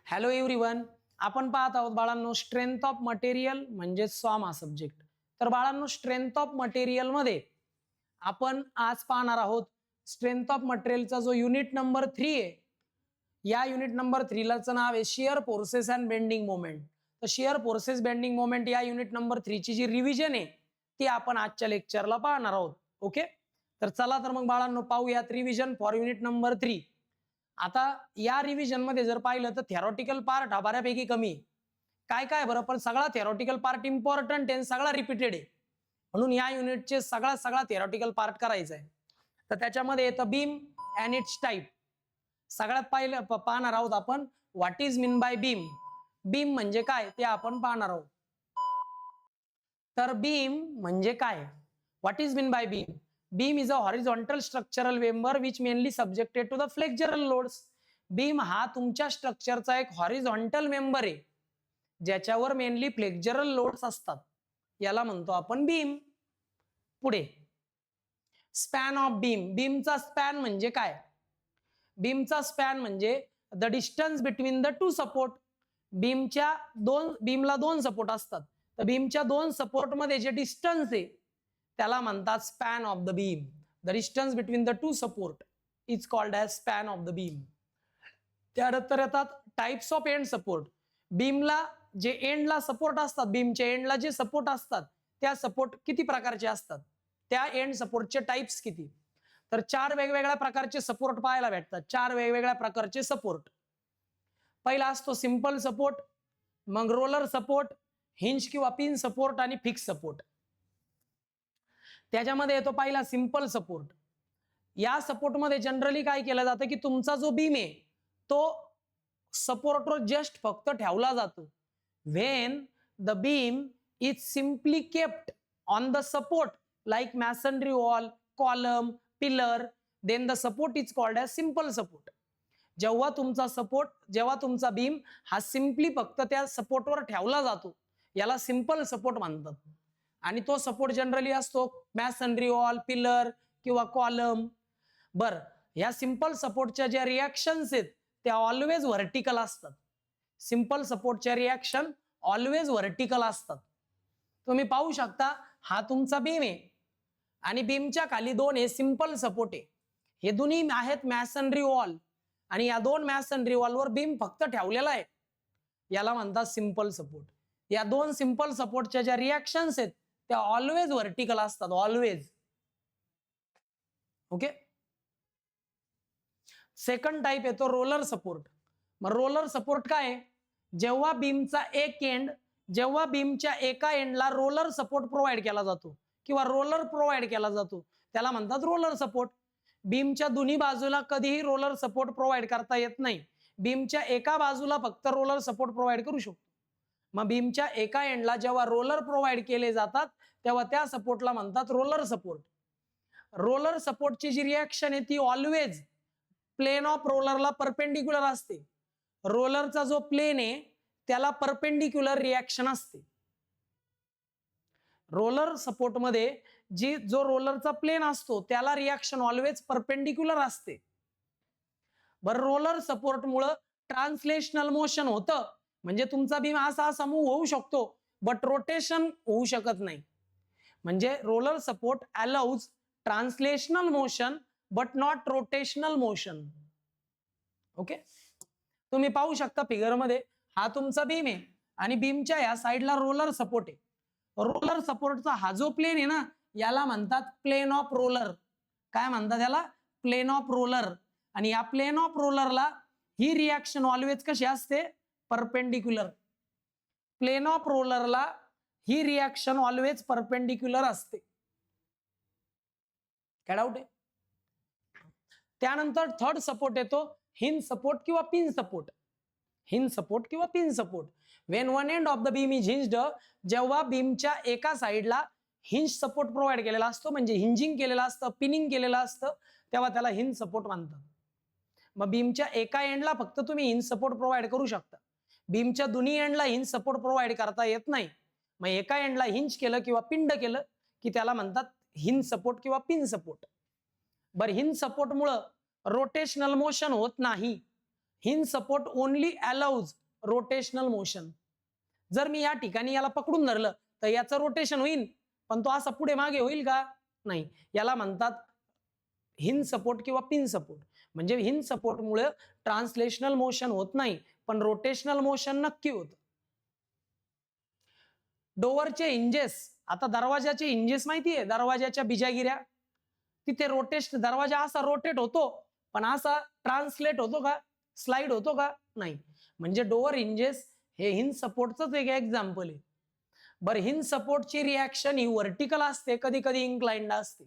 Hello everyone, आपण पाहत आहोत बाळांनो स्ट्रेंथ ऑफ मटेरियल म्हणजे सॉम हा सब्जेक्ट. तर बाळांनो स्ट्रेंथ ऑफ मटेरियल मध्ये आपण आज पाहणार आहोत स्ट्रेंथ ऑफ मटेरियलचा जो युनिट नंबर 3 आहे. या युनिट नंबर 3 लाचं नाव आहे shear forces and bending moment. तर शिअर फोर्सेस बेंडिंग मोमेंट या युनिट नंबर 3 ची जी रिव्हिजन आहे ती आपण आजच्या लेक्चरला पाहणार आहोत. ओके, तर चला तर मग बाळांनो पाहूयात रिव्हिजन फॉर युनिट नंबर 3. आता या रिव्हिजन मध्ये जर पाहिलं तर थेरॉटिकल पार्ट हा बऱ्यापैकी कमी आहे. काय काय बरं, पण सगळा थेरॉटिकल पार्ट इम्पॉर्टंट आहे, सगळा रिपीटेड आहे. म्हणून या युनिटचे सगळा थेरॉटिकल पार्ट करायचा आहे. तर त्याच्यामध्ये येतं बीम अँड इट्स टाईप. सगळ्यात पहिलं पाहणार आहोत आपण what is mean by beam. Beam म्हणजे काय ते आपण पाहणार आहोत. तर बीम म्हणजे काय, what is mean by beam. Beam is a horizontal structural member which mainly subjected to the flexural loads. Beam हा तुमच्या स्ट्रक्चरचा एक हॉरिझॉन्टल मेंबर आहे ज्याच्यावर मेनली फ्लेक्झरल लोड्स असतात, याला म्हणतो आपण बीम. पुढे स्पॅन ऑफ बीम. बीमचा स्पॅन म्हणजे काय. बीमचा स्पॅन म्हणजे the distance between the two support. बीमला दोन सपोर्ट असतात, तर बीमच्या दोन सपोर्ट मध्ये जे डिस्टन्स आहे त्याला म्हणतात span of the beam. The distance between the two support is called as span of the beam. त्यानंतर येतात टाइप्स ऑफ एंड सपोर्ट. बीमला जे एंडला सपोर्ट असतात, बीमच्या एंडला जे सपोर्ट असतात त्या सपोर्ट किती प्रकारचे असतात, त्या एंड सपोर्टचे टाइप्स किती. तर 4 वेगवेगळ्या प्रकारचे सपोर्ट पाहायला भेटतात. 4 वेगवेगळ्या प्रकारचे सपोर्ट. पहिला असतो सिंपल सपोर्ट, मग रोलर सपोर्ट, हिंज किंवा पिन सपोर्ट आणि फिक्स सपोर्ट. त्याच्यामध्ये येतो पहिला सिंपल सपोर्ट. या सपोर्ट मध्ये जनरली काय केलं जातं की तुमचा जो बीम आहे तो सपोर्टवर जस्ट फक्त ठेवला जातो. When the beam is simply kept on the support like masonry wall, column, pillar, then the support is called as simple support. जेव्हा तुमचा बीम हा सिम्पली फक्त त्या सपोर्टवर ठेवला जातो याला सिंपल सपोर्ट म्हणतात. आणि तो सपोर्ट जनरली असतो मॅसनरी वॉल, पिलर किंवा कॉलम. बर, या सिंपल सपोर्टच्या ज्या रिॲक्शन्स आहेत त्या ऑलवेज व्हर्टिकल असतात. सिंपल सपोर्टच्या रिॲक्शन ऑलवेज व्हर्टिकल असतात. तुम्ही पाहू शकता हा तुमचा बीम आहे आणि बीमच्या खाली दोन हे सिंपल सपोर्ट आहे. हे दोन्ही आहेत मॅसनरी वॉल आणि या दोन मॅसनरी वॉलवर बीम फक्त ठेवलेला आहे, याला म्हणतात सिंपल सपोर्ट. या दोन सिंपल सपोर्टच्या ज्या रिॲक्शन्स आहेत त्या ऑलवेज व्हर्टिकल असतात, ऑलवेज. ओके. सेकंड टाइप येतो रोलर सपोर्ट. मग रोलर सपोर्ट काय आहे, जेव्हा बीमच्या एका एंडला रोलर सपोर्ट प्रोव्हाइड केला जातो किंवा रोलर प्रोव्हाइड केला जातो त्याला म्हणतात रोलर सपोर्ट. बीमच्या दोन्ही बाजूला कधीही रोलर सपोर्ट प्रोव्हाइड करता येत नाही. बीमच्या एका बाजूला फक्त रोलर सपोर्ट प्रोव्हाइड करू शकतो. मग बीमच्या एका एंडला जेव्हा रोलर प्रोव्हाइड केले जातात तेव्हा त्या सपोर्टला म्हणतात रोलर सपोर्ट. रोलर सपोर्टची जी रिॲक्शन आहे ती ऑलवेज प्लेन ऑफ रोलरला परपेंडिक्युलर असते. रोलरचा जो प्लेन आहे त्याला परपेंडिक्युलर रिॲक्शन असते. रोलर सपोर्ट मध्ये जो रोलरचा प्लेन असतो त्याला रिॲक्शन ऑलवेज परपेंडिक्युलर असते. बरं, रोलर सपोर्ट मुळे ट्रान्सलेशनल मोशन होतं, म्हणजे तुमचा बीम असा मूव्ह होऊ शकतो बट रोटेशन होऊ शकत नाही. म्हणजे roller support allows translational motion but not rotational motion. Okay, तुम्ही पाहू शकता फिगर मध्ये हा तुमचा बीम आहे आणि बीमच्या या साईडला रोलर सपोर्ट आहे. रोलर सपोर्टचा हा जो प्लेन आहे ना याला म्हणतात प्लेन ऑफ रोलर. काय म्हणतात याला, प्लेन ऑफ रोलर. आणि या प्लेन ऑफ रोलरला ही रिॲक्शन ऑलवेज कशी असते, परपेंडिक्युलर. प्लेन ऑफ रोलरला ही रिॲक्शन ऑलवेज परपेंडिक्युलर असते. काय डाऊट आहे. त्यानंतर थर्ड सपोर्ट येतो हिंज सपोर्ट किंवा पिन सपोर्ट. हिंज सपोर्ट किंवा pin support. When one end of the beam is hinged, जेव्हा बीमच्या एका साईडला हिंज सपोर्ट प्रोव्हाइड केलेला असतो, म्हणजे हिंजिंग केलेलं असतं, पिनिंग केलेलं असतं, तेव्हा त्याला हिंज सपोर्ट म्हणतात. मग बीमच्या एका एंडला फक्त तुम्ही हिंज सपोर्ट प्रोव्हाइड करू शकता. बीमच्या दोन्ही एंडला हिंज सपोर्ट प्रोव्हाइड करता येत नाही. मग एका एंडला हिंज केलं किंवा पिंड केलं की त्याला म्हणतात हिंज सपोर्ट किंवा पिन सपोर्ट. बरं, हिंज सपोर्ट मुळे रोटेशनल मोशन होत नाही. Hinge support only allows rotational motion. जर मी या ठिकाणी याला पकडून धरलं तर याचं रोटेशन होईल, पण तो असा पुढे मागे होईल का? नाही. याला म्हणतात हिंज सपोर्ट किंवा पिन सपोर्ट. म्हणजे हिंज सपोर्ट मुळे ट्रान्सलेशनल मोशन होत नाही, पण रोटेशनल मोशन नक्की होतं. डोअरचे हिंजेस, आता दरवाजाचे हिंजेस माहितीये, दरवाजाच्या बिजागिऱ्या, तिथे दरवाजा असा रोटेट होतो, पण असा ट्रान्सलेट होतो का, स्लाइड होतो का? नाही. म्हणजे डोअर हिंजेस हे हिंज सपोर्टच एक एक्झाम्पल आहे. बरं, हिंज सपोर्टची रिॲक्शन ही व्हर्टिकल असते, कधी कधी इन्क्लाइंड असते.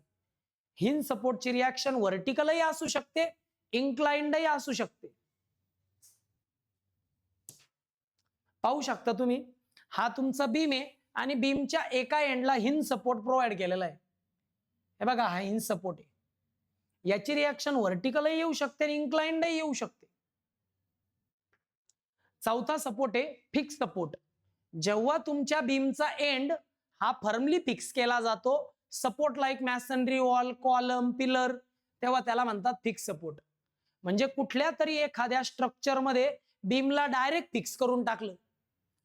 हिंज सपोर्टची रिॲक्शन व्हर्टिकलही असू शकते, इन्क्लाइंडही असू शकते. पाहू शकता तुम्ही, हा तुमचा बीम आहे आणि बीमच्या एका एंडला हिंज सपोर्ट प्रोव्हाइड केलेला आहे. हे बघा, हा हिंज सपोर्ट आहे. याची रिॲक्शन व्हर्टिकलही येऊ शकते आणि इन्क्लाइंडही येऊ शकते. चौथा सपोर्ट आहे फिक्स सपोर्ट. जेव्हा तुमच्या बीमचा एंड हा फर्मली फिक्स केला जातो, support like masonry wall, column, pillar, तेव्हा त्याला म्हणतात फिक्स सपोर्ट. म्हणजे कुठल्या तरी एखाद्या स्ट्रक्चरमध्ये बीमला डायरेक्ट फिक्स करून टाकलं.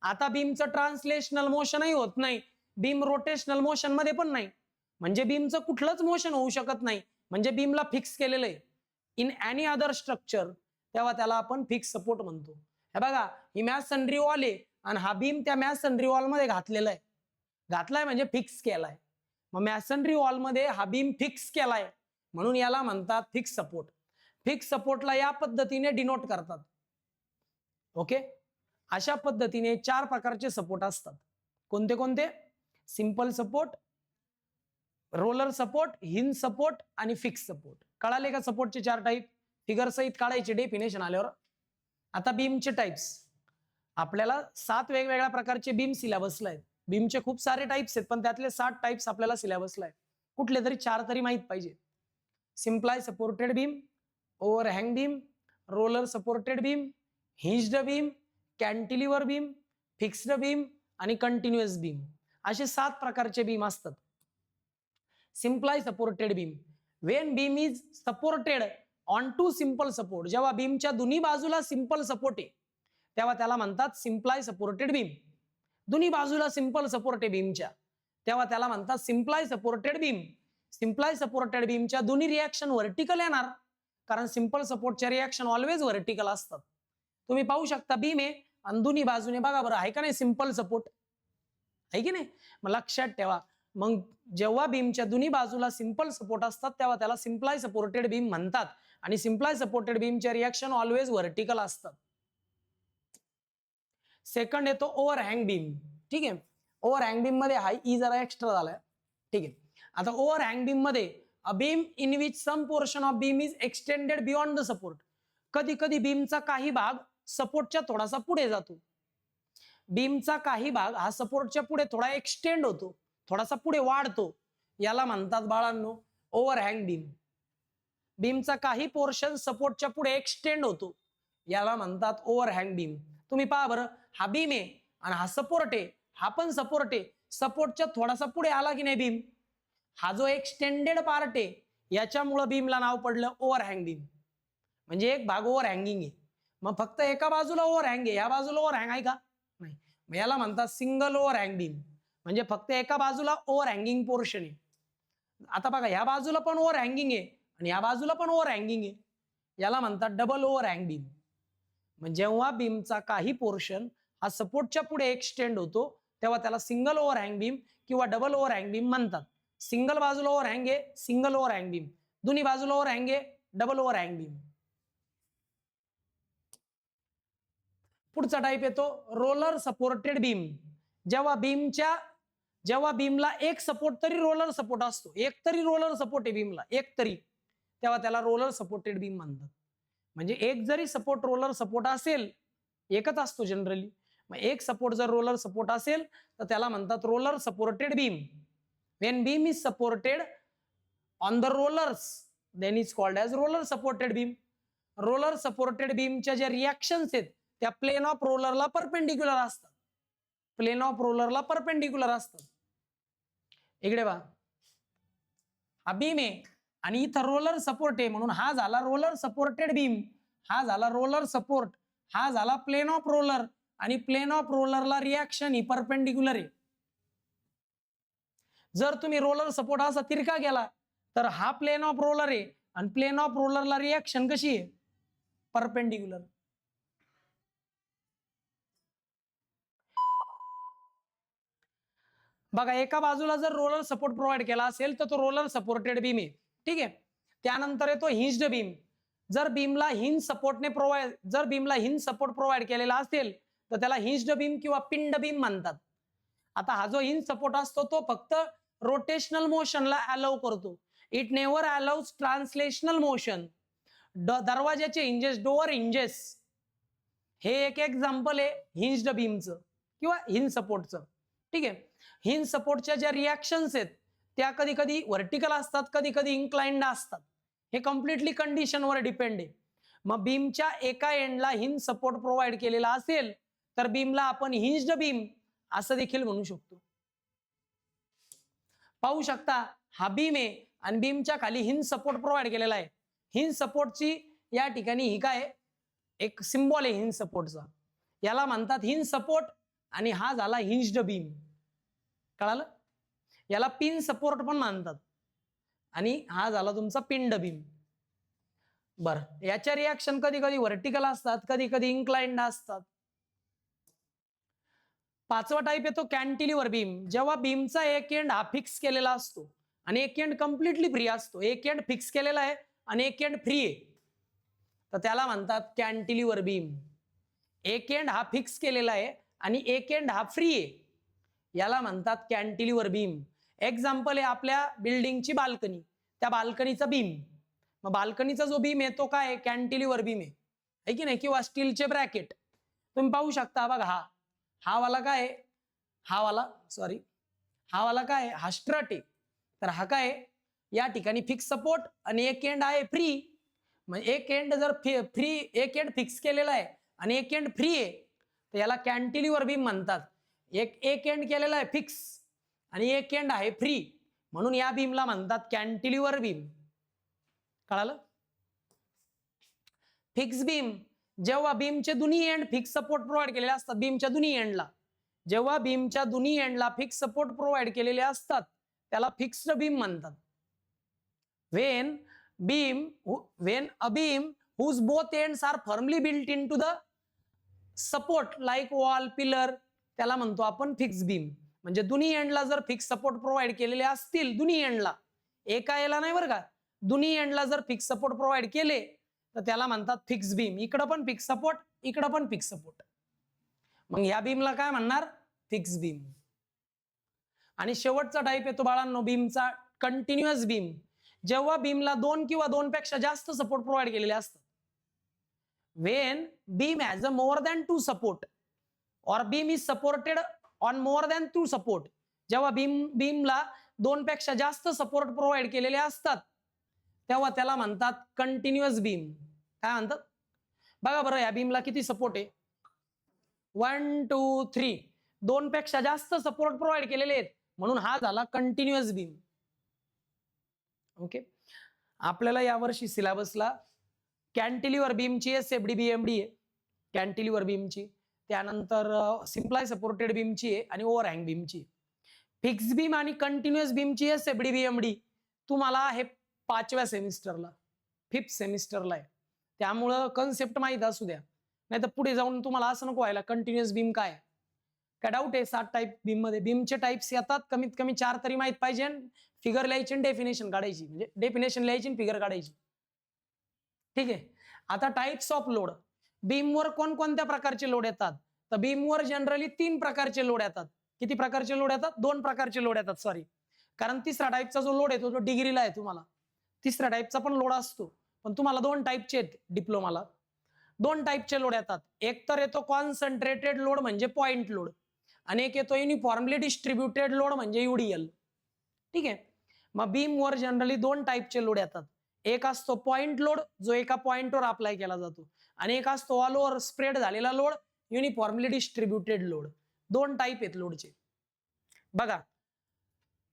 आता बीमचं ट्रान्सलेशनल मोशनही होत नाही, बीम रोटेशनल मोशन मध्ये पण नाही, म्हणजे बीमचं कुठलंच मोशन होऊ शकत नाही, म्हणजे बीमला फिक्स केलेलं आहे इन एनी अदर स्ट्रक्चर, तेव्हा त्याला आपण फिक्स सपोर्ट म्हणतो. हे बघा, ही मॅसनरी वॉल आहे आणि हा बीम त्या मॅसनरी वॉल मध्ये घातलेला आहे. घातलाय म्हणजे फिक्स केलाय. मग मॅसनरी वॉल मध्ये हा बीम फिक्स केलाय म्हणून याला म्हणतात फिक्स सपोर्ट. फिक्स सपोर्टला या पद्धतीने डिनोट करतात. ओके, अशा पद्धतीने 4 प्रकारचे सपोर्ट असतात. कोणते कोणते? Simple support, roller support, hinge support आणि फिक्स सपोर्ट. कळाले का सपोर्टचे 4 टाईप? फिगर सहित काढायचे डेफिनेशन आल्यावर. आता बीमचे टाइप्स, आपल्याला 7 वेगवेगळ्या प्रकारचे बीम सिलेबसला आहेत. बीमचे खूप सारे टाइप्स आहेत, पण त्यातले 7 टाइप्स आपल्याला सिलेबसला आहेत. कुठले तरी 4 तरी माहित पाहिजे. Simply supported beam, overhang beam, roller supported beam, hinged beam, cantilever beam, fixed beam आणि कंटिन्युअस बीम, असे 7 प्रकारचे बीम असतात. Simply supported beam, when beam is supported on two simple support. जेव्हा बीमच्या दोन्ही बाजूला सिंपल सपोर्ट आहे तेव्हा त्याला म्हणतात सिम्प्लाय सपोर्टेड बीम. दोन्ही बाजूला सिंपल सपोर्ट आहे बीमच्या, तेव्हा त्याला म्हणतात सिम्प्लाय सपोर्टेड बीम. सिम्प्लाय सपोर्टेड बीमच्या दोन्ही रिॲक्शन व्हर्टिकल येणार, कारण सिंपल सपोर्टच्या रिॲक्शन ऑलवेज व्हर्टिकल असतात. तुम्ही पाहू शकता, बीम आहे आणि दोन्ही बाजूने बघा बरं, आहे का नाही सिंपल सपोर्ट, आहे की नाही? मग लक्षात ठेवा, मग जेव्हा बीमच्या दोन्ही बाजूला सिंपल सपोर्ट असतात तेव्हा त्याला सिम्प्लाय सपोर्टेड बीम म्हणतात. आणि सिम्प्लाय सपोर्टेड बीमच्या रिॲक्शन ऑलवेज व्हर्टिकल असतात. सेकंड येतो ओव्हरहँग बीम. ठीक आहे, ओव्हरहँग बीम मध्ये हा ई जरा एक्स्ट्रा झालाय. ठीक आहे, आता ओव्हरहँग बीम मध्ये a beam in which some portion of beam is extended beyond the support. कधी कधी बीमचा काही भाग सपोर्टच्या थोडासा पुढे जातो. बीमचा काही भाग हा सपोर्टच्या पुढे थोडा एक्सटेंड होतो, थोडासा पुढे वाढतो, याला म्हणतात बाळांनो ओव्हरहँग बीम. बीमचा काही पोर्शन सपोर्टच्या पुढे एक्सटेंड होतो, याला म्हणतात ओव्हरहँग बीम. तुम्ही पहा बरं, हा बीम आहे आणि हा सपोर्ट आहे, हा पण सपोर्ट आहे, सपोर्टच्या थोडासा पुढे आला की नाही बीम, हा जो एक्सटेंडेड पार्ट आहे याच्यामुळे बीमला नाव पडलं ओव्हरहँग बीम. म्हणजे एक भाग ओव्हरहँगिंग आहे, मग फक्त एका बाजूला ओव्हरहँग आहे, या बाजूला ओव्हरहँग आहे का? नाही. मग याला म्हणतात सिंगल ओव्हरहँग बीम, म्हणजे फक्त एका बाजूला ओव्हरहँगिंग पोर्शन आहे. आता बघा, ह्या बाजूला पण ओव्हरहँगिंग आहे आणि या बाजूला पण ओव्हरहँगिंग आहे, याला म्हणतात डबल ओव्हरहँग बीम. म्हणजे जेव्हा बीमचा काही पोर्शन हा सपोर्टच्या पुढे एक्सटेंड होतो तेव्हा त्याला सिंगल ओव्हरहँग बीम किंवा डबल ओव्हरहँग बीम म्हणतात. सिंगल बाजूला ओव्हरहँग आहे, सिंगल ओव्हरहँग बीम, दोन्ही बाजूला ओव्हरहँग आहे, डबल ओव्हरहँग बीम. पुढचा टाइप येतो रोलर सपोर्टेड बीम. जेव्हा बीमला एक सपोर्ट तरी रोलर सपोर्ट असतो, एक तरी रोलर सपोर्ट आहे बीमला, एक तरी, तेव्हा त्याला रोलर सपोर्टेड बीम म्हणतात. म्हणजे एक जरी सपोर्ट रोलर सपोर्ट असेल, एकच असतो जनरली, मग एक सपोर्ट जर रोलर सपोर्ट असेल तर त्याला म्हणतात roller supported beam. When beam is supported on the rollers then is called as roller supported beam. Roller supported बीमच्या ज्या रिॲक्शन्स आहेत त्या प्लेन ऑफ रोलरला परपेंडिक्युलर असतात, प्लेन ऑफ रोलरला परपेंडिक्युलर असतात. इकडे बघा, हा बीम आहे आणि इथं रोलर सपोर्ट आहे म्हणून हा झाला रोलर सपोर्टेड बीम, हा झाला रोलर सपोर्ट, हा झाला प्लेन ऑफ रोलर, आणि प्लेन ऑफ रोलरला रिॲक्शन ही परपेंडिक्युलर आहे. जर तुम्ही रोलर सपोर्ट असा तिरका गेला तर हा प्लेन ऑफ रोलर आहे आणि प्लेन ऑफ रोलरला रिॲक्शन कशी आहे? परपेंडिक्युलर. बघा एका बाजूला जर रोलर सपोर्ट प्रोव्हाइड केला असेल तर तो रोलर सपोर्टेड बीम आहे. ठीक आहे. त्यानंतर येतो हिंज्ड बीम. जर बीमला हिंज सपोर्ट प्रोव्हाइड केलेला असेल तर त्याला हिंज्ड बीम किंवा पिंड बीम म्हणतात. आता हा जो हिंज सपोर्ट असतो तो फक्त रोटेशनल मोशनला अलाउ करतो. It never allows translational motion. दरवाजाचे हिंजेस, डोअर हिंजेस, हे एक एक्झाम्पल आहे हिंज्ड बीमचं किंवा हिंज सपोर्टचं. ठीक आहे. हिंज सपोर्टच्या ज्या रिॲक्शन्स आहेत त्या कधी कधी व्हर्टिकल असतात, कधी कधी इन्क्लाइंड असतात. हे कम्प्लिटली कंडिशनवर डिपेंड आहे. मग बीमच्या एका एंडला हिंज सपोर्ट प्रोव्हाइड केलेला असेल तर बीमला आपण हिंज्ड बीम असं देखील म्हणू शकतो. पाहू शकता हा बीम आहे आणि बीमच्या खाली हिंज सपोर्ट प्रोव्हाइड केलेला आहे. हिंज सपोर्टची या ठिकाणी ही काय एक सिम्बॉल आहे हिंज सपोर्टचा, याला म्हणतात हिंज सपोर्ट, आणि हा झाला हिंज्ड बीम. कळालं? याला पिन सपोर्ट पण म्हणतात आणि हा झाला तुमचा पिंड बीम. बर, याच्या रिॲक्शन कधी कधी व्हर्टिकल असतात, कधी कधी इन्क्लाइंड असतात. पाचवा टाइप येतो कॅन्टिलिव्हर बीम. जेव्हा बीमचा एक एंड हा फिक्स केलेला असतो आणि एक एंड कम्प्लिटली फ्री असतो. एक एंड फिक्स केलेला आहे आणि एक एंड फ्री आहे तर त्याला म्हणतात कॅन्टिलिव्हर बीम. एक एंड हा फिक्स केलेला आहे आणि एक एंड हा फ्री आहे, याला म्हणतात कॅन्टिलिव्हर बीम. एक्झाम्पल आहे आपल्या बिल्डिंगची बाल्कनी, त्या बाल्कनीचा बीम. मग बाल्कनीचा जो बीम आहे तो काय कॅन्टिलिव्हर बीम आहे की नाही, किंवा स्टीलचे ब्रॅकेट. तुम्ही पाहू शकता बघा, हा वाला काय, हा वाला काय, हा स्ट्रट आहे. तर हा काय या ठिकाणी फिक्स सपोर्ट आणि एक एंड आहे फ्री. म्हणजे एक एंड जर फ्री, एक एंड फिक्स केलेला आहे आणि एक एंड फ्री आहे तर याला कॅन्टिलिव्हर बीम म्हणतात. एक एंड केलेला आहे फिक्स आणि एक एंड आहे फ्री, म्हणून या बीमला म्हणतात कॅन्टिलिव्हर बीम. कळालं? फिक्स बीम, जेव्हा बीमचे दोन्ही एंड फिक्स सपोर्ट प्रोव्हाइड केलेले असतात, बीमच्या दोन्ही एंडला, जेव्हा बीमच्या दोन्ही एंडला फिक्स सपोर्ट प्रोव्हाइड केलेले असतात त्याला फिक्स्ड बीम म्हणतात. when a beam whose both ends are firmly built into the support like wall, pillar, त्याला म्हणतो आपण फिक्स बीम. म्हणजे दोन्ही एंडला जर फिक्स सपोर्ट प्रोव्हाइड केलेले असतील, दोन्ही एंडला, एका याला नाही बरं का, दोन्ही एंडला जर फिक्स सपोर्ट प्रोव्हाइड केले तर त्याला म्हणतात फिक्स बीम. इकडं पण फिक्स सपोर्ट, इकडं पण फिक्स सपोर्ट, मग या बीमला काय म्हणणार फिक्स बीम. आणि शेवटचा टाइप येतो बाळांनो बीमचा कंटिन्युअस बीम. जेव्हा बीमला दोन किंवा दोन पेक्षा जास्त सपोर्ट प्रोव्हाइड केलेले असतात. when beam has a more than two support or beam is supported on more than two support, जेव्हा बीमला दोन पेक्षा जास्त सपोर्ट प्रोव्हाइड केलेले असतात तेव्हा त्याला म्हणतात कंटिन्युअस बीम. काय म्हणतात बघा बरं, या बीमला किती सपोर्ट आहे, 1 2 3, दोन पेक्षा जास्त सपोर्ट प्रोव्हाइड केलेले आहेत म्हणून हा झाला कंटिन्युअस बीम. ओके. आपल्याला यावर्षी सिलेबसला कॅन्टिलिव्हर बीमची SFD-BMD आहे, कॅन्टिलिव्हर बीमची, त्यानंतर सिम्प्लाय सपोर्टेड बीमची आहे आणि ओव्हरहँग बीमची. फिक्स बीम आणि कंटिन्युअस बीमची SFD-BMD तुम्हाला हे 5व्या सेमिस्टरला, 5th सेमिस्टरला आहे. त्यामुळं कन्सेप्ट माहीत असू द्या, नाही तर पुढे जाऊन तुम्हाला असं नको व्हायला कंटिन्युअस बीम काय डाऊट आहे. 7 टाईप बीम मध्ये बीमचे टाइप्स येतात, कमीत कमी 4 तरी माहित पाहिजे. फिगर लिहायची आणि डेफिनेशन काढायची, म्हणजे डेफिनेशन लिहायची आणि फिगर काढायची. ठीक आहे. आता टाइप्स ऑफ लोड. बीमवर कोणकोणत्या प्रकारचे लोड येतात, तर बीमवर जनरली 3 प्रकारचे लोड येतात. किती प्रकारचे लोड येतात? 2 प्रकारचे लोड येतात, सॉरी, कारण तिसरा टाइपचा जो लोड येतो तो डिग्रीला आहे. तुम्हाला तिसऱ्या टाइपचा पण लोड असतो, पण तुम्हाला 2 टाइपचे आहेत डिप्लोमाला. 2 टाइपचे लोड येतात. एक तर येतो कॉन्सन्ट्रेटेड लोड म्हणजे पॉइंट लोड, आणि एक येतो युनिफॉर्मली डिस्ट्रीब्युटेड लोड म्हणजे UDL. ठीक आहे. मग बीमवर जनरली 2 टाइपचे लोड येतात. एक असतो पॉइंट लोड जो एका पॉइंटवर अप्लाय केला जातो, आणि एक असतो ऑल ओव्हर स्प्रेड झालेला load, uniformly distributed load. 2 type आहेत लोडचे. बघा,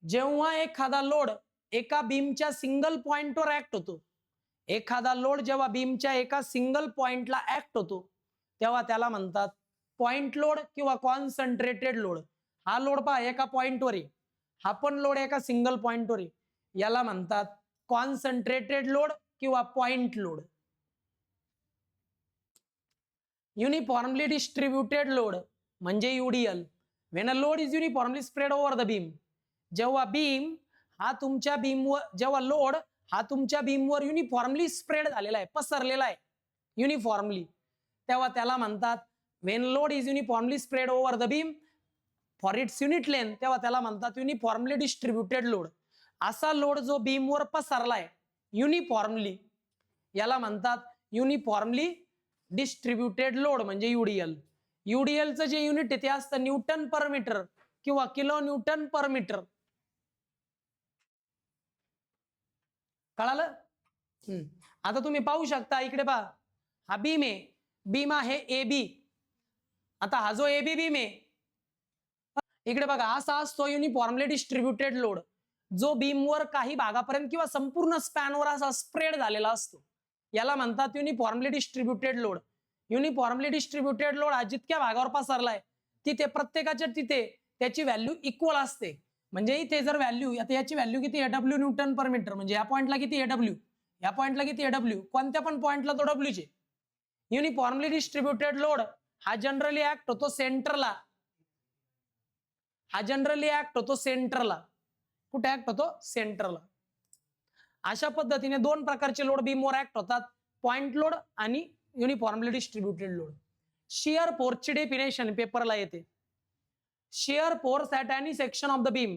जेव्हा एखादा लोड एका बीमच्या सिंगल पॉइंटवर ऍक्ट होतो, एखादा लोड जेव्हा बीमच्या एका सिंगल पॉइंटला ऍक्ट होतो तेव्हा त्याला म्हणतात पॉइंट लोड किंवा कॉन्सन्ट्रेटेड लोड. हा लोड पहा एका पॉइंटवर आहे, हा पण लोड एका सिंगल पॉइंटवर आहे, याला म्हणतात कॉन्सन्ट्रेटेड लोड किंवा point load. Uniformly distributed load म्हणजे UDL. When a load is uniformly spread over the beam. जेव्हा बीम हा तुमच्या बीमवर, जेव्हा लोड हा तुमच्या बीमवर युनिफॉर्मली स्प्रेड झालेला आहे, पसरलेला आहे युनिफॉर्मली, तेव्हा त्याला म्हणतात when load is uniformly spread over the beam for its unit length, तेव्हा त्याला म्हणतात युनिफॉर्मली डिस्ट्रीब्युटेड लोड. असा लोड जो बीमवर पसरलाय युनिफॉर्मली याला म्हणतात युनिफॉर्मली डिस्ट्रीब्युटेड लोड म्हणजे युडीएल. युडीएलचं जे युनिट आहे ते असतं न्यूटन पर मीटर किंवा किलो न्यूटन पर मीटर. कळालं? आता तुम्ही पाहू शकता इकडे पहा, हा बीम आहे, बीम आहे ए बी. आता हा जो ए बी बीम आहे इकडे बघा असा असतो युनिफॉर्मली डिस्ट्रीब्युटेड लोड जो बीमवर काही भागापर्यंत किंवा संपूर्ण स्पॅनवर असा स्प्रेड झालेला असतो, याला म्हणतात uniformly distributed load. Uniformly distributed load हा जितक्या भागावर पसरलाय तिथे प्रत्येकाच्या तिथे त्याची व्हॅल्यू इक्वल असते. म्हणजे इथे जर व्हॅल्यू, आता याची व्हॅल्यू किती आहे डब्ल्यू न्यूटन पर मीटर, म्हणजे या पॉइंटला किती आहे डब्ल्यू, या पॉइंटला किती आहे डब्ल्यू, कोणत्या पण पॉइंटला तो डब्ल्यूचे. युनिफॉर्मली डिस्ट्रीब्युटेड लोड हा जनरली ऍक्ट होतो सेंटरला, हा जनरली ऍक्ट होतो सेंटरला. कुठे ऍक्ट होतो? सेंटरला. अशा पद्धतीने दोन प्रकारचे लोड बीमवर ऍक्ट होतात, पॉइंट लोड आणि युनिफॉर्मली डिस्ट्रीब्युटेड लोड. शियर फोर्सची डेफिनेशन पेपरला येते. Shear force at any section of the beam,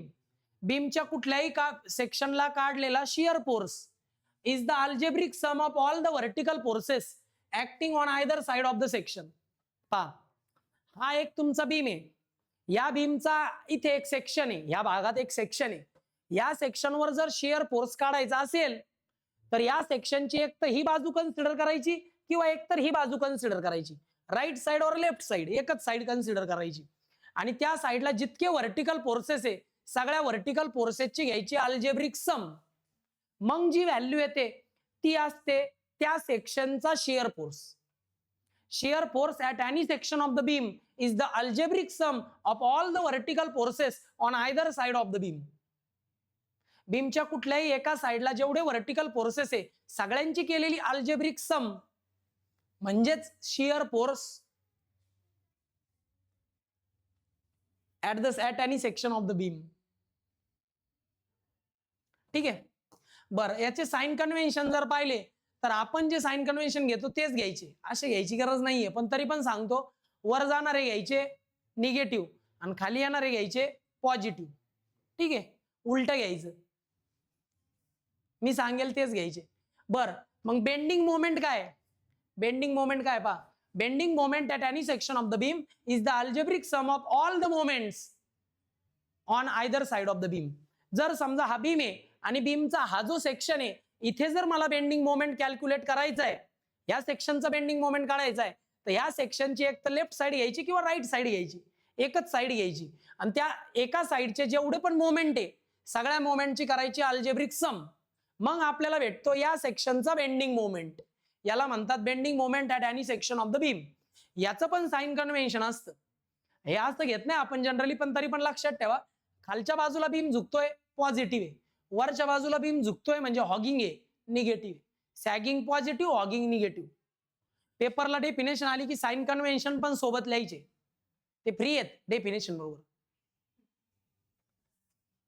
बीमच्या कुठल्याही सेक्शनला काढलेला shear force is the algebraic sum of all the vertical forces acting on either side of the section. पहा हा एक तुमचा बीम आहे, या बीमचा इथे एक सेक्शन आहे, या भागात एक सेक्शन आहे, या सेक्शनवर जर शियर फोर्स काढायचा असेल तर या सेक्शनची एक तर ही बाजू कन्सिडर करायची किंवा एक तर ही बाजू कन्सिडर करायची, राईट साइड और लेफ्ट साइड, एकच साइड कन्सिडर करायची. आणि त्या साइडला जितके व्हर्टिकल फोर्सेस आहे सगळ्या व्हर्टिकल फोर्सेसची घ्यायची अल्जेब्रिक सम. मग जी व्हॅल्यू येते ती असते त्या सेक्शनचा shear force. Shear force at any section of the beam is the algebraic sum of all the vertical forces on either side of the beam. बीमच्या कुठल्याही एका साइडला जेवढे व्हर्टिकल फोर्सेस आहे सगळ्यांची केलेली अल्जेब्रिक सम म्हणजेच shear force at any section of the beam. ठीक आहे. बरं याचे साइन कन्व्हेन्शन जर पाहिले तर आपण जे साइन कन्व्हेन्शन घेतो तेच घ्यायचे, असे घ्यायची गरज नाहीये, पण तरी पण सांगतो वर जाणारे घ्यायचे निगेटिव्ह आणि खाली येणारे घ्यायचे पॉझिटिव्ह. ठीक आहे, उलट घ्यायचं, मी सांगेल तेच घ्यायचे. बरं मग बेंडिंग मोमेंट काय? बेंडिंग मोमेंट काय पहा, bending moment at any section of the beam is the algebraic sum of all the moments on either side of the beam. जर समजा हा बीम आहे आणि बीमचा हा जो सेक्शन आहे इथे जर मला बेंडिंग मोमेंट कॅल्क्युलेट करायचा आहे, या सेक्शनचा बेंडिंग मोमेंट काढायचा आहे, तर या सेक्शनची एक तर लेफ्ट साइड घ्यायची किंवा राईट साइड घ्यायची, एकच साइड घ्यायची आणि त्या एका साइडचे जेवढे पण मोमेंट आहे सगळ्या मोमेंटची करायची अल्जेब्रिक सम. मग आपल्याला भेटतो या सेक्शनचा बेंडिंग मोमेंट, याला म्हणतात bending moment at any section of the beam. याचं पण साइन कन्व्हेन्शन असतं, हे असं घेत नाही आपण जनरली, पण तरी पण लक्षात ठेवा खालच्या बाजूला बीम झुकतोय पॉझिटिव्ह आहे, वरच्या बाजूला बीम झुकतोय म्हणजे हॉगिंग आहे negative, sagging positive hugging negative. पेपरला डेफिनेशन आली की साइन कन्व्हेन्शन पण सोबत लिहायचे, ते फ्री आहेत डेफिनेशन बरोबर.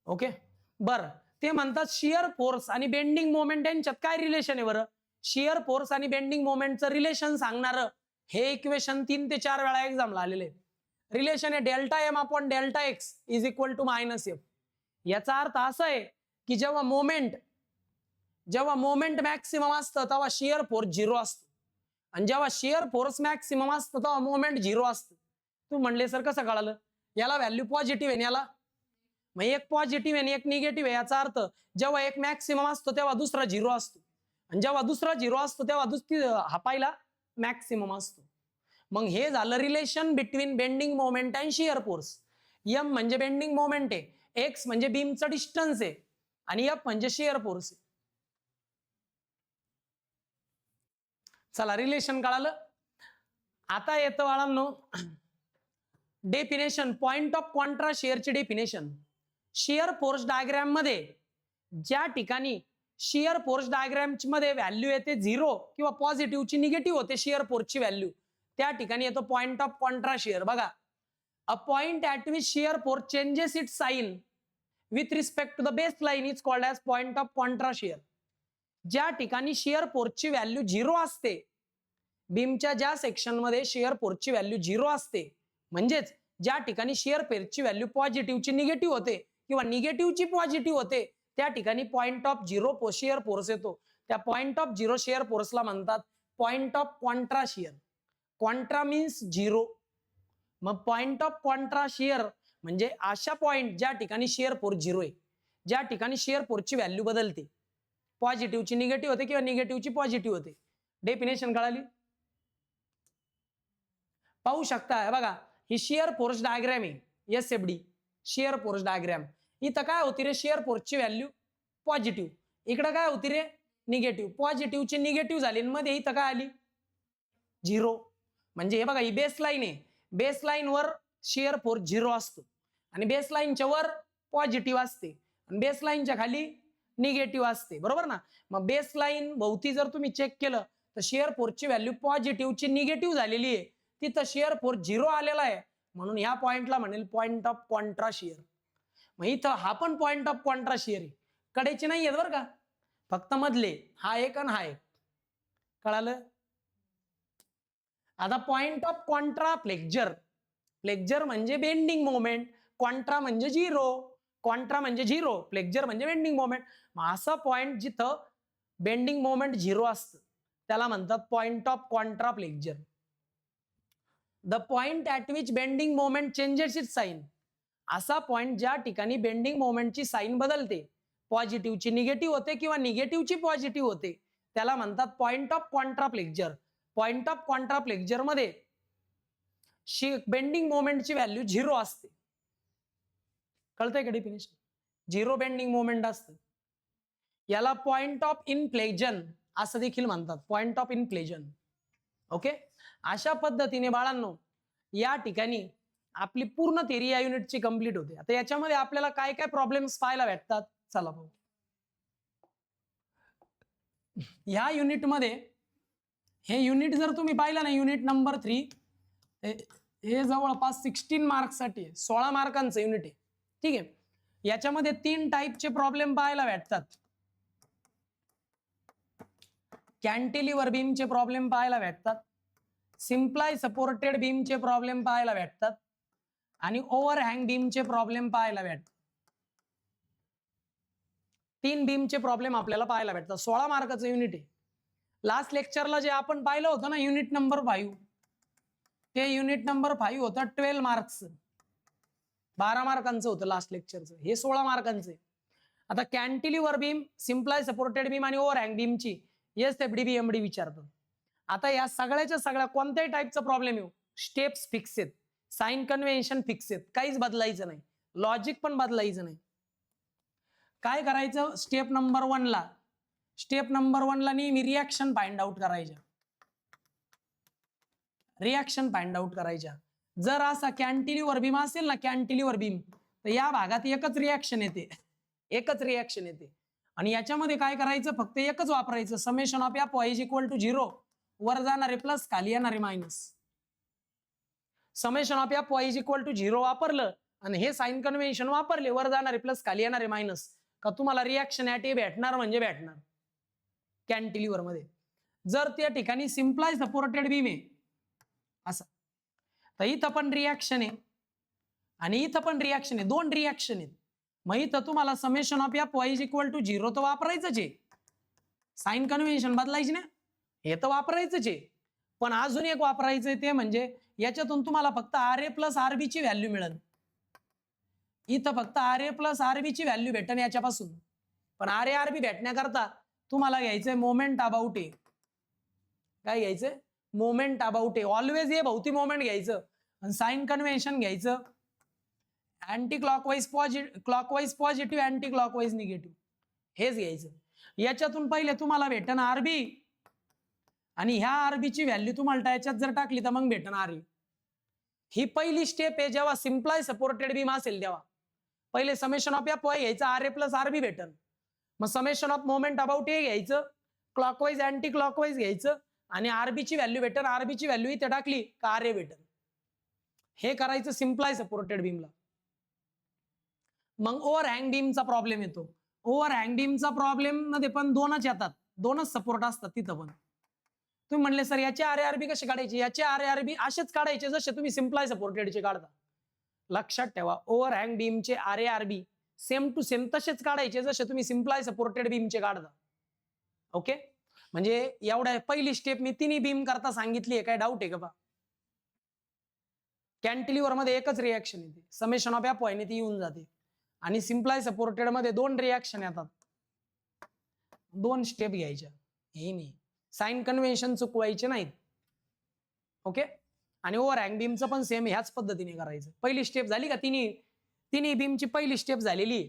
ओके बरं, ते म्हणतात शियर फोर्स आणि बेंडिंग मोमेंट यांच्यात काय रिलेशन आहे बरं? शियर फोर्स आणि बेंडिंग मोमेंटचं रिलेशन सांगणार हे इक्वेशन 3 ते 4 वेळा एक्झामला आलेले आहे. रिलेशन आहे delta M upon delta X is equal to -f. याचा अर्थ असा आहे की जेव्हा मोमेंट मॅक्सिमम असतं तेव्हा शियर फोर्स 0 असतो आणि जेव्हा शियर फोर्स मॅक्सिमम असतं तेव्हा मोमेंट 0 असतं. तू म्हणले सर कसं कळालं? याला व्हॅल्यू पॉझिटिव्ह आहे, याला मग एक पॉझिटिव्ह आहे एक निगेटिव्ह आहे. याचा अर्थ जेव्हा एक मॅक्सिमम असतो तेव्हा दुसरा 0 असतो आणि जेव्हा दुसरा 0 असतो तेव्हा हा पहिला मॅक्सिमम असतो. मग हे झालं relation between bending moment and shear force. M म्हणजे बेंडिंग मोमेंट आहे, एक्स म्हणजे बीमचं डिस्टन्स आहे आणि एफ म्हणजे शियर फोर्स आहे. चला रिलेशन कळालं. आता येतं बाळांनो डेफिनेशन, पॉइंट ऑफ कॉन्ट्रा शिअरची डेफिनेशन. शिअर फोर्स डायग्राम मध्ये ज्या ठिकाणी शिअर फोर्स डायग्राम मध्ये व्हॅल्यू येते 0 किंवा पॉझिटिव्हची निगेटिव्ह होते शिअर फोर्सची व्हॅल्यू, त्या ठिकाणी येतो पॉइंट ऑफ कॉन्ट्रा शिअर. बघा, a point at which shear force changes its sign with respect to the base line is called as point of contra shear. ज्या ठिकाणी शिअर फोर्सची व्हॅल्यू 0 असते, बीमच्या ज्या सेक्शन मध्ये शिअर फोर्सची व्हॅल्यू 0 असते, म्हणजेच ज्या ठिकाणी शिअर फोर्सची व्हॅल्यू पॉझिटिव्हची निगेटिव्ह होते किंवा निगेटिव्हची पॉझिटिव्ह होते, त्या ठिकाणी पॉइंट ऑफ 0 शिअर फोर्स येतो. त्या पॉइंट ऑफ 0 शिअर फोर्सला म्हणतात point of contra shear. Contra means 0. मग पॉइंट ऑफ कॉन्ट्रा शिअर म्हणजे अशा पॉइंट ज्या ठिकाणी शिअर फोर्स 0 आहे, ज्या ठिकाणी शिअर फोर्सची व्हॅल्यू बदलते, पॉझिटिव्हची निगेटिव्ह होते किंवा निगेटिव्हची पॉझिटिव्ह होते. डेफिनेशन कळाली? पाहू शकता, बघा ही शिअर फोर्स डायग्राम आहे, SFD शिअर फोर्स डायग्राम. इथं काय होती रे, शिअर फोर्सची व्हॅल्यू पॉझिटिव्ह, इकडे काय होती रे निगेटिव्ह. पॉझिटिव्हची निगेटिव्ह झाली, मध्ये इथं काय आली 0. म्हणजे हे बघा ही बेस लाईन आहे, बेस लाईन वर शिअर फोर्स 0 असतो आणि बेस लाईनच्या वर पॉझिटिव्ह असते आणि बेस लाईनच्या खाली निगेटिव्ह असते, बरोबर ना. मग बेस लाईन भोवती जर तुम्ही चेक केलं तर शिअर फोर्सची व्हॅल्यू पॉझिटिव्हची निगेटिव्ह झालेली आहे, तिथं शिअर फोर्स 0 आलेला आहे, म्हणून ह्या पॉइंटला म्हणेल पॉइंट ऑफ कॉन्ट्रा शिअर. मग इथं हा पण पॉइंट ऑफ कॉन्ट्रा शिअर आहे, कडेचे नाही आहेत बरं का, फक्त मधले हा एक आणि हा एक. कळालं? आता point of contra flexure. Flexure म्हणजे बेंडिंग मोमेंट, कॉन्ट्रा म्हणजे 0, कॉन्ट्रा म्हणजे 0, फ्लेक्चर म्हणजे बेंडिंग मोमेंट. मग असं पॉइंट जिथं बेंडिंग मोमेंट 0 असतं त्याला म्हणतात point of contra flexure. The point at which bending moment changes its sign. असा पॉइंट ज्या ठिकाणी बेंडिंग मोमेंटची साइन बदलते, पॉझिटिव्हची निगेटिव्ह होते किंवा निगेटिव्हची पॉझिटिव्ह होते, त्याला म्हणतात point of contra flexure. Point of contra flexure मध्ये बेंडिंग मोमेंटची व्हॅल्यू 0 असते. कळतंय का डेफिनेशन? 0 बेंडिंग मोमेंट असतं. याला पॉइंट ऑफ इन्फ्लेक्शन असं देखील म्हणतात, पॉइंट ऑफ इन्फ्लेक्शन. ओके, अशा पद्धतीने बाळांनो या ठिकाणी आपली पूर्ण थिअरी या युनिटची कंप्लीट होते. आता याच्यामध्ये आपल्याला काय काय प्रॉब्लेम्स पाहायला भेटतात, चला पाहू. ह्या युनिटमध्ये हे युनिट जर तुम्ही पाहिलं ना, युनिट नंबर 3, हे जवळपास 16 मार्क्ससाठी 16 मार्कांचं युनिट आहे. ठीक आहे, याच्यामध्ये 3 टाईपचे प्रॉब्लेम पाहायला भेटतात. कॅन्टिलिव्हर बीमचे प्रॉब्लेम पाहायला भेटतात, सिम्प्लाय सपोर्टेड बीमचे प्रॉब्लेम पाहायला भेटतात आणि ओव्हरहँग बीमचे प्रॉब्लेम पाहायला भेटतात. 3 बीमचे प्रॉब्लेम आपल्याला पाहायला भेटतात. 16 मार्काचं युनिट आहे. लास्ट लेक्चरला जे आपण पाहिलं होतं ना युनिट नंबर 5, ते युनिट नंबर 5 होतं 12 मार्क्स, 12 मार्कांचं होतं लास्ट लेक्चरचं. हे 16 मार्कांचं आहे. आता कॅन्टिलिव्हर बीम, सिम्प्लाय सपोर्टेड बीम आणि ओव्हरहँग बीमची SFD BMD विचारतो. आता या सगळ्याच्या सगळ्या कोणत्याही टाईपचा प्रॉब्लेम येऊ, स्टेप्स फिक्स आहेत, साइन कन्व्हेन्शन फिक्स आहेत, काहीच बदलायचं नाही, लॉजिक पण बदलायचं नाही. काय करायचं, स्टेप नंबर 1 ला नेहमी रिॲक्शन फाइंड आउट करायच्या. रिॲक्शन फाइंड आउट करायच्या. जर असा कॅन्टिलिव्हर बीम असेल ना, कॅन्टिलिव्हर बीम, तर या भागात एकच रिॲक्शन येते, एकच रिॲक्शन येते. आणि याच्यामध्ये काय करायचं, फक्त एकच वापरायचं, summation of F Y is equal to 0, वर जाणारे प्लस खाली येणारे minus. Summation of F Y is equal to 0 वापरलं आणि हे साइन कन्व्हेन्शन वापरले, वर जाणारे प्लस खाली येणारे मायनस, का तुम्हाला रिॲक्शन ॲट ए भेटणार म्हणजे भेटणार कॅन्टिलिव्हर मध्ये. जर त्या ठिकाणी सिम्प्लाय सपोर्टेड बीम आहे असं, तर इथं पण रिॲक्शन आहे आणि इथं पण रिॲक्शन आहे, 2 रिॲक्शन आहेत. मग इथं तुम्हाला summation of F Y is equal to 0 तर वापरायचंच आहे, साइन कन्व्हेन्शन बदलायची ना, हे तर वापरायचंच आहे. पण अजून एक वापरायचंय, ते म्हणजे याच्यातून तुम्हाला फक्त RA प्लस RB ची व्हॅल्यू मिळेल. इथं फक्त RA प्लस RB ची व्हॅल्यू भेटेल याच्यापासून. पण RA RB भेटण्याकरता तुम्हाला घ्यायचंय मोमेंट अबाउट ए. काय घ्यायचंय, मोमेंट अबाउट ए. ऑलवेज हे भोवती मोमेंट घ्यायचं आणि साइन कन्व्हेन्शन घ्यायचं anti clockwise positive, clockwise positive, anti clockwise negative, हेच घ्यायचं. याच्यातून पहिले तुम्हाला भेटन RB आणि ह्या आरबीची व्हॅल्यू तुम्हाला त्याच्यात जर टाकली तर मग भेटणार आहे. ही पहिली स्टेप आहे जेव्हा सिम्प्लाय सपोर्टेड बीम असेल तेव्हा. पहिले समेशन ऑफ एफ वाय घ्यायचं, आर ए प्लस आरबी भेटन. मग समेशन ऑफ मोमेंट अबाउट ए घ्यायचं, क्लॉकवाईज अँटी क्लॉकवाईज घ्यायचं आणि आरबीची व्हॅल्यू भेटन. आरबीची व्हॅल्यू इथे टाकली का आर ए भेटन. हे करायचं सिम्प्लाय सपोर्टेड बीमला. मग ओव्हरहँग बीमचा प्रॉब्लेम येतो. ओव्हरहँग बीमचा प्रॉब्लेम मध्ये पण दोनच येतात, दोनच सपोर्ट असतात तिथं पण. तुम्ही म्हणले सर याचे आर ए आरबी कसे काढायचे, याचे आर ए आरबी असेच काढायचे जसे तुम्ही सिम्प्लाय सपोर्टेडचे काढता. लक्षात ठेवा ओव्हरहँग बीमचे R A RB same to same तसेच काढायचे जसे तुम्ही सिम्प्लाय सपोर्टेड बीमचे काढता. ओके, म्हणजे एवढ्या पहिली स्टेप मी तिन्ही बीम करता सांगितली आहे. काय डाऊट आहे का? कॅन्टिलिव्हर मध्ये एकच रिॲक्शन येते, समेशन ऑफ एफ वाय ती येऊन जाते. आणि सिम्प्लाय सपोर्टेड मध्ये दोन रिॲक्शन येतात, दोन स्टेप घ्यायच्या. हे नाही साइन कन्व्हेन्शन चुकवायचे नाहीत. ओके, आणि ओव्हरहँग बीमचं पण सेम ह्याच पद्धतीने करायचं. पहिली स्टेप झाली का? तिन्ही बीमची पहिली स्टेप झालेली.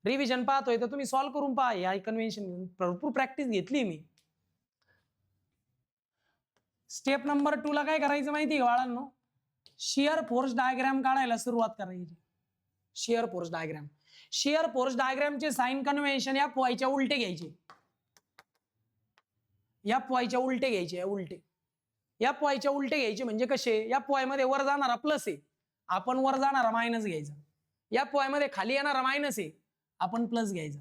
रिव्हिजन पाहतोय तर तुम्ही सॉल्व्ह करून पहा. या कन्व्हेन्शन घेऊन भरपूर प्रॅक्टिस घेतली मी. स्टेप नंबर 2 ला काय करायचं माहिती आहे बाळांनो? शियर फोर्स डायग्राम काढायला सुरुवात करायची. Shear force diagram. Shear force डायग्रामचे साइन कन्व्हेन्शन या पॉईच्या उलटे घ्यायचे. या पॉईच्या उलटे घ्यायचे. उलटे या पॉईच्या उलटे घ्यायचे म्हणजे कसे? या पॉय मध्ये वर जाणारा प्लस आहे, आपण वर जाणारा मायनस घ्यायचा. या पॉय मध्ये खाली येणारा मायनस आहे, आपण प्लस घ्यायचा.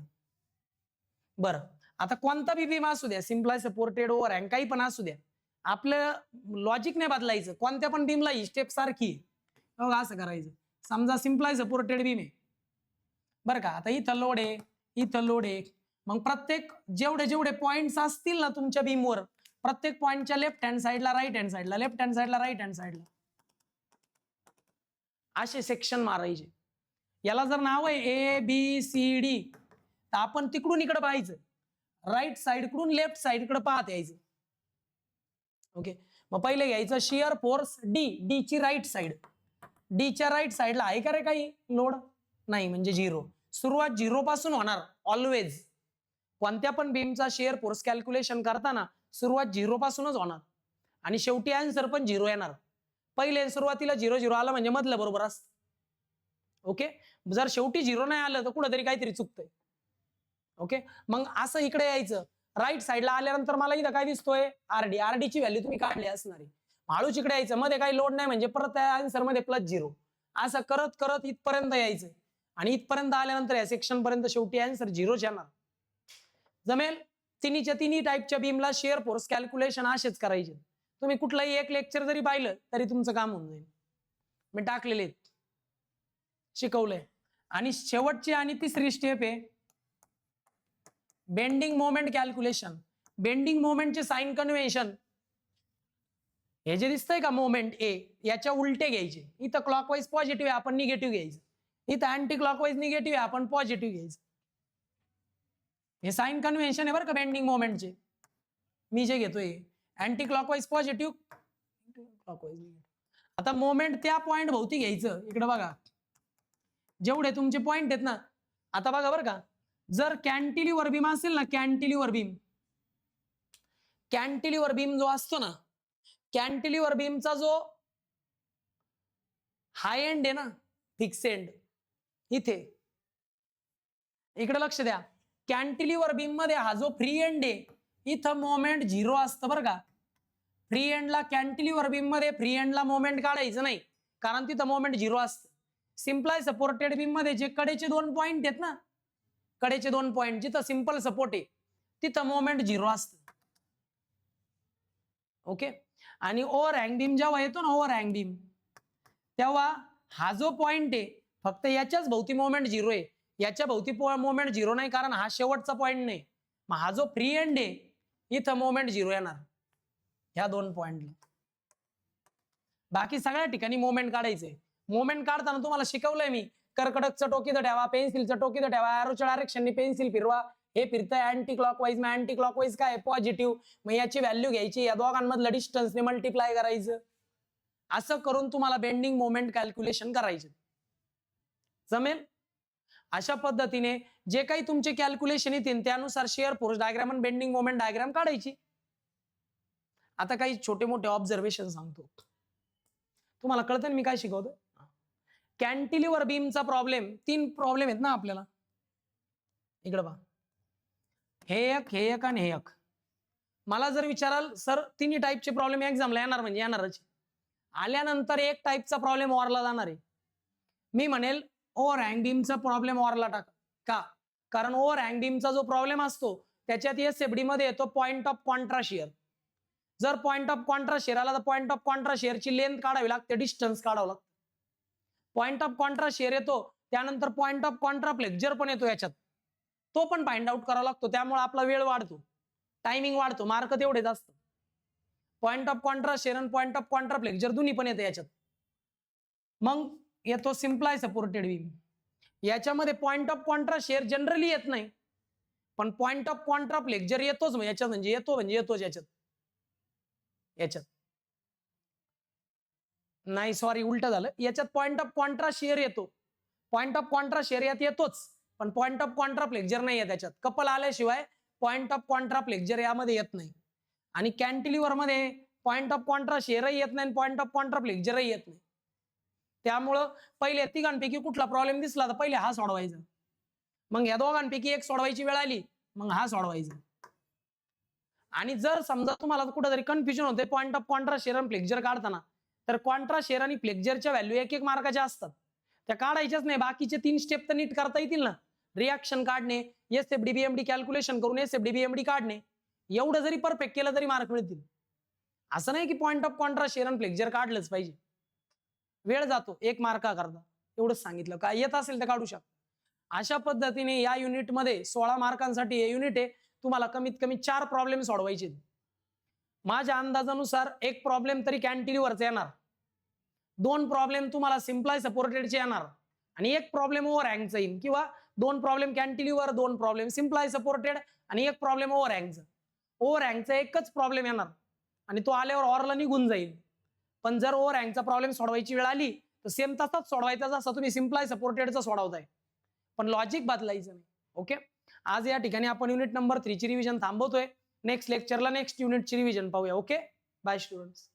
बरं, आता कोणता बी बीम असू द्या, सिम्प्लाय सपोर्टेड ओव्हरहँग काही पण असू द्या, आपलं लॉजिक नाही बदलायचं. कोणत्या पण बीमला ही स्टेप सारखी आहे. असं करायचं. समजा सिम्प्लाय सपोर्टेड बीम आहे बरं का. आता इथं लोड आहे, इथं लोड आहे. मग प्रत्येक जेवढे पॉइंट्स असतील ना तुमच्या बीमवर, प्रत्येक पॉइंटच्या लेफ्ट हँड साईडला, राईट हँड साईडला, लेफ्ट हँड साईडला, राईट हँड साईडला असे सेक्शन मारायचे. याला जर नाव आहे ए बी सी डी तर आपण तिकडून इकडे पाहायचं, राईट साईडकडून लेफ्ट साईडकडे पाहत यायचं. ओके, मग पहिले घ्यायचं शियर फोर्स डी. डी ची राईट साईड. डीच्या राईट साईडला आहे का रे काही लोड? नाही, म्हणजे झिरो. सुरुवात झिरो पासून होणार ऑलवेज. कोणत्या पण बीमचा शियर फोर्स कॅल्क्युलेशन करताना सुरुवात झिरो पासूनच होणार आणि शेवटी आन्सर पण झिरो येणार. पहिले सुरुवातीला 0-0 आलं म्हणजे मधलं बरोबर असतं. ओके, जर शेवटी 0 नाही आलं तर कुठेतरी काहीतरी चुकतंय. ओके, मग असं इकडे यायचं. राईट साईडला आल्यानंतर मला इथं काय दिसतोय? आरडी. आरडीची व्हॅल्यू तुम्ही काढली असणार आहे. माळूच इकडे यायचं, मध्ये काही लोड नाही म्हणजे परत आन्सर मध्ये +0. असं करत करत इथपर्यंत यायचं आणि इथपर्यंत आल्यानंतर या सेक्शन पर्यंत शेवटी आन्सर 0च येणार. जमेल? तिन्ही टाईपच्या बीमला शियर फोर्स कॅल्क्युलेशन असेच करायचे. तुम्ही कुठलाही एक लेक्चर जरी पाहिलं तरी तुमचं काम होऊन जाईल. मी टाकलेले शिकवलंय. आणि शेवटची आणि तिसरी स्टेप आहे बेंडिंग मोमेंट कॅल्क्युलेशन. बेंडिंग मोमेंटचे साइन कन्व्हेन्शन हे जे दिसतंय का मोमेंट ए, याच्या उलटे घ्यायचे. इथं क्लॉकवाईज पॉझिटिव्ह आहे, आपण निगेटिव्ह घ्यायचं. इथं अँटी क्लॉकवाईज निगेटिव्ह आहे, आपण पॉझिटिव्ह घ्यायचं. हे साइन कन्व्हेन्शन आहे बरं का बेंडिंग मोमेंटचे. मी जे घेतोय anti clockwise positive, clockwise negative. आता मोमेंट त्या पॉइंट भोवती घ्यायचं. इकडे बघा जेवढे तुमचे पॉइंट आहेत ना, आता बघा बरं का, जर कॅन्टिलिव्हर बीम असेल ना, कॅन्टिलिव्हर बीम जो असतो ना, कॅन्टिलिव्हर बीमचा जो हाय एंड आहे ना, फिक्स एंड, इथे इकडे लक्ष द्या. कॅन्टिलिव्हर बीम मध्ये हा जो फ्री एंड आहे, इथं मोमेंट 0 असतं बरं का. फ्री एंडला कॅन्टिलिव्हर बीम मध्ये फ्री एंडला मोमेंट काढायचं नाही, कारण तिथं मोमेंट 0 असतं. सिम्प्लाय सपोर्टेड बीम मध्ये जे कडेचे 2 पॉइंट आहेत ना, कडेचे 2 पॉइंट जिथं सिंपल सपोर्ट आहे तिथं मोमेंट 0 असतं. ओके, आणि ओव्हरहँग बीम जेव्हा येतो ना, ओव्हरहँग बीम, तेव्हा हा जो पॉइंट आहे फक्त याच्याच भोवती मोमेंट 0 आहे, याच्या भोवती मोमेंट 0 नाही, कारण हा शेवटचा पॉइंट नाही. मग हा जो फ्री एंड आहे इथं मोमेंट 0 येणार ह्या 2 पॉइंटला. बाकी सगळ्या ठिकाणी मोमेंट काढायचंय. मोमेंट काढताना तुम्हाला शिकवलंय मी, कर्कडकचं टोकीचं ठेवा, पेन्सिलचं टोकीचं ठेवा, एरोच्या डायरेक्शनने पेन्सिल फिरवा. हे फिरतंय अँटी क्लॉकवाईज, मग अँटी क्लॉकवाईज काय पॉझिटिव्ह, मग याची व्हॅल्यू घ्यायची, या दोघांमधलं डिस्टन्सने मल्टिप्लाय करायचं. असं करून तुम्हाला बेंडिंग मोमेंट कॅल्क्युलेशन करायचे. जमेल? अशा पद्धतीने जे काही तुमचे कॅल्क्युलेशन येतील त्यानुसार शियर फोर्स डायग्राम आणि बेंडिंग मोमेंट डायग्राम काढायची. आता काही छोटे मोठे ऑब्झर्वेशन सांगतो, तुम्हाला कळतं ना मी काय शिकवतो. कॅन्टिलिव्हर बीमचा प्रॉब्लेम, 3 प्रॉब्लेम आहेत ना आपल्याला. इकडे पहा, हे एक आणि हे एक. मला जर विचाराल सर तिन्ही टाईपचे प्रॉब्लेम एक्झामला येणार म्हणजे येणारच. आल्यानंतर एक टाईपचा प्रॉब्लेम वॉरला जाणार आहे. मी म्हणेल ओव्हर हँग बीमचा प्रॉब्लेम वॉरला टाका. का? कारण ओव्हर हँग बीमचा जो प्रॉब्लेम असतो त्याच्यात एसएफडी मध्ये येतो पॉइंट ऑफ कॉन्ट्रा शिअर. जर पॉइंट ऑफ कॉन्ट्रा शिअर आला तर पॉइंट ऑफ कॉन्ट्रा शिअरची लेंथ काढावी लागते, डिस्टन्स काढावं लागतं. पॉइंट ऑफ कॉन्ट्रा शिअर येतो, त्यानंतर पॉइंट ऑफ कॉन्ट्रा फ्लेक्चर पण येतो याच्यात, तो पण फाइंड आउट करावा लागतो. त्यामुळे आपला वेळ वाढतो, टायमिंग वाढतो, मार्क तेवढेच असतात. पॉइंट ऑफ कॉन्ट्रा शिअर आणि पॉइंट ऑफ कॉन्ट्रा फ्लेक्चर दोन्ही पण येते याच्यात. मग येतो सिम्प्लाय सपोर्टेड बीम. याच्यामध्ये point of Contra share generally येत नाही, पण पॉइंट ऑफ कॉन्ट्रा फ्लेक्चर येतोच. याच्यात म्हणजे येतोच याच्यात नाही, सॉरी उलट झालं. याच्यात पॉइंट ऑफ कॉन्ट्रा शेअर येतो, पॉइंट ऑफ कॉन्ट्रा शेअर यात येतोच, पण पॉइंट ऑफ कॉन्ट्रा फ्लेक्चर नाही येत याच्यात. कपल आल्याशिवाय पॉइंट ऑफ कॉन्ट्रा फ्लेक्चर यामध्ये येत नाही. आणि कॅन्टिलिव्हर मध्ये पॉइंट ऑफ कॉन्ट्रा शेअरही येत नाही, पॉइंट ऑफ कॉन्ट्रा फ्लेक्चरही येत नाही. त्यामुळं पहिले तिघांपैकी कुठला प्रॉब्लेम दिसला तर पहिले हा सोडवायचा, मग या दोघांपैकी एक सोडवायची वेळ आली मग हा सोडवायचा. आणि जर समजा तुम्हाला कुठेतरी कन्फ्युजन होते पॉइंट ऑफ कॉन्ट्रा शेअर आणि फ्लेक्चर काढताना, तर कॉन्ट्रा शेअर आणि फ्लेक्चरच्या व्हॅल्यू 1-1 मार्काच्या असतात, त्या काढायच्याच नाही. बाकीचे 3 स्टेप तर नीट करता येतील ना. रिॲक्शन काढणे, एसएफडी बीएमडी कॅल्क्युलेशन करून एसएफडी बीएमडी काढणे, एवढं जरी परफेक्ट केलं तरी मार्क मिळतील. असं नाही की पॉइंट ऑफ कॉन्ट्रा शेअर आणि फ्लेक्चर काढलंच पाहिजे, वेळ जातो 1 मार्का करता. एवढंच सांगितलं. काय येत असेल तर काढू शकता. अशा पद्धतीने या युनिटमध्ये 16 मार्कांसाठी हे युनिट आहे. तुम्हाला कमीत कमी 4 प्रॉब्लेम सोडवायचे. माझ्या अंदाजानुसार एक प्रॉब्लेम तरी कॅन्टिलिव्हरचा येणार, 2 प्रॉब्लेम तुम्हाला सिम्प्लाय सपोर्टेडचे येणार आणि एक प्रॉब्लेम ओव्हर हँगचा येईल, किंवा 2 प्रॉब्लेम कॅन्टिलिव्हर, 2 प्रॉब्लेम सिम्प्लाय सपोर्टेड आणि एक प्रॉब्लेम ओव्हर हँगचा. ओव्हर हँगचा एकच प्रॉब्लेम येणार आणि तो आल्यावर ऑरला निघून जाईल. पण जर ओव्हर हँगचा प्रॉब्लेम सोडवायची वेळ आली तर सेम तसाच सोडवायचा जसा तुम्ही सिम्प्लाय सपोर्टेडचा सोडवताय, पण लॉजिक बदलायचं नाही. ओके, आज या ठिकाणी आपण युनिट नंबर 3 ची रिव्हिजन थांबवतोय. नेक्स्ट लेक्चरला नेक्स्ट युनिटची रिव्हिजन पाहूया. Okay, bye students.